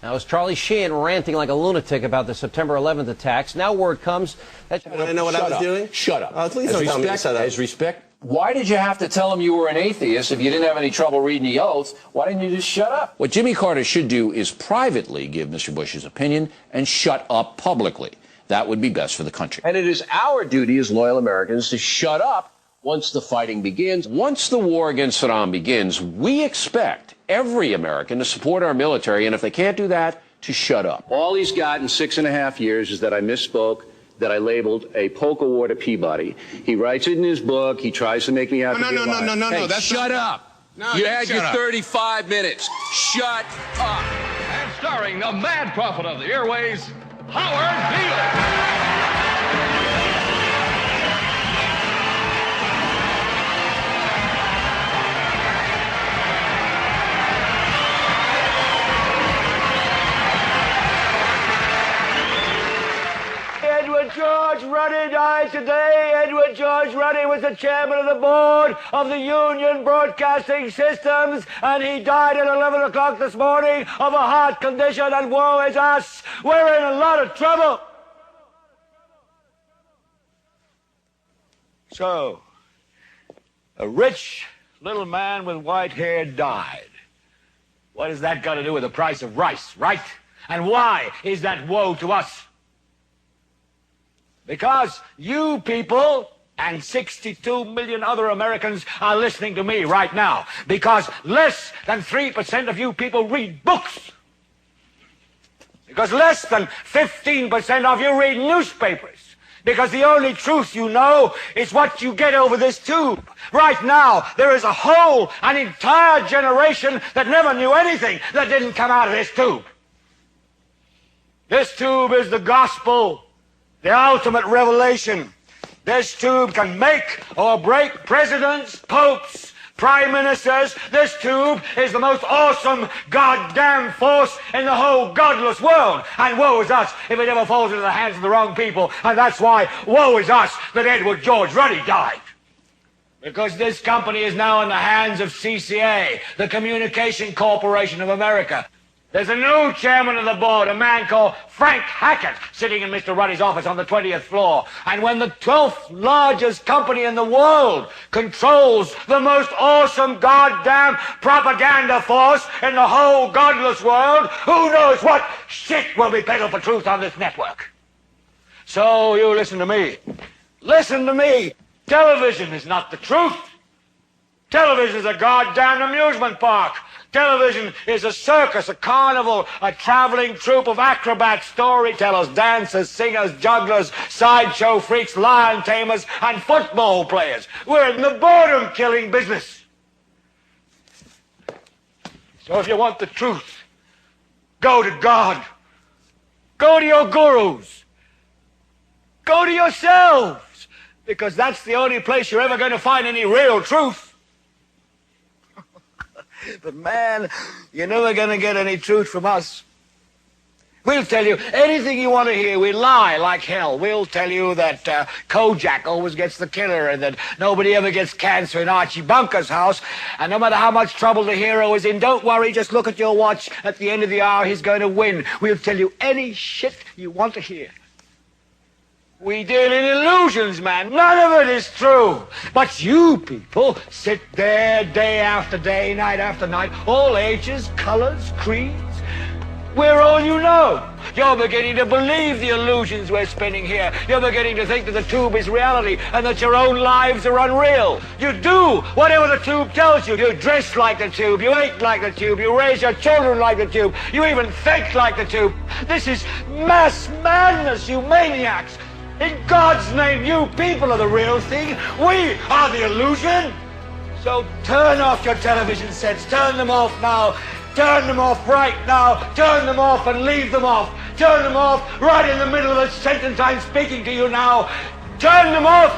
Now, as Charlie Sheen ranting like a lunatic about the September 11th attacks, now word comes that... I know what I was doing? Shut up. Please don't tell me to shut up. As respect, why did you have to tell him you were an atheist if you didn't have any trouble reading the oath? Why didn't you just shut up? What Jimmy Carter should do is privately give Mr. Bush his opinion and shut up publicly. That would be best for the country. And it is our duty as loyal Americans to shut up once the fighting begins. Once the war against Saddam begins, we expect every American to support our military, and if they can't do that, to shut up. All he's got in 6.5 years is that I misspoke, that I labeled a polka war to Peabody. He writes it in his book. He tries to make me out to be a liar. No, that's shut up. No, you had your up. 35 minutes. Shut up. And starring the mad prophet of the airways, Howard Beale. Edward George Ruddy died today. Edward George Ruddy was the chairman of the board of the Union Broadcasting Systems, and he died at 11 o'clock this morning of a heart condition, and woe is us. We're in a lot of trouble. So, a rich little man with white hair died. What has that got to do with the price of rice, right? And why is that woe to us? Because you people and 62 million other Americans are listening to me right now. Because less than 3% of you people read books. Because less than 15% of you read newspapers. Because the only truth you know is what you get over this tube. Right now, there is an entire generation that never knew anything that didn't come out of this tube. This tube is the gospel. The ultimate revelation. This tube can make or break presidents, popes, prime ministers. This tube is the most awesome goddamn force in the whole godless world. And woe is us if it ever falls into the hands of the wrong people. And that's why woe is us that Edward George Ruddy died. Because this company is now in the hands of CCA, the Communication Corporation of America. There's a new chairman of the board, a man called Frank Hackett, sitting in Mr. Ruddy's office on the 20th floor. And when the 12th largest company in the world controls the most awesome goddamn propaganda force in the whole godless world, who knows what shit will be peddled for truth on this network? So you listen to me. Listen to me. Television is not the truth. Television is a goddamn amusement park. Television is a circus, a carnival, a traveling troupe of acrobats, storytellers, dancers, singers, jugglers, sideshow freaks, lion tamers, and football players. We're in the boredom-killing business. So if you want the truth, go to God. Go to your gurus. Go to yourselves. Because that's the only place you're ever going to find any real truth. But man, you're never going to get any truth from us. We'll tell you anything you want to hear. We lie like hell. We'll tell you that Kojak always gets the killer and that nobody ever gets cancer in Archie Bunker's house. And no matter how much trouble the hero is in, don't worry, just look at your watch. At the end of the hour, he's going to win. We'll tell you any shit you want to hear. We deal in illusions, man. None of it is true. But you people sit there day after day, night after night, all ages, colors, creeds. We're all you know. You're beginning to believe the illusions we're spinning here. You're beginning to think that the tube is reality and that your own lives are unreal. You do whatever the tube tells you. You dress like the tube. You eat like the tube. You raise your children like the tube. You even think like the tube. This is mass madness, you maniacs. In God's name, you people are the real thing. We are the illusion. So turn off your television sets. Turn them off now. Turn them off right now. Turn them off and leave them off. Turn them off right in the middle of the sentence I'm speaking to you now. Turn them off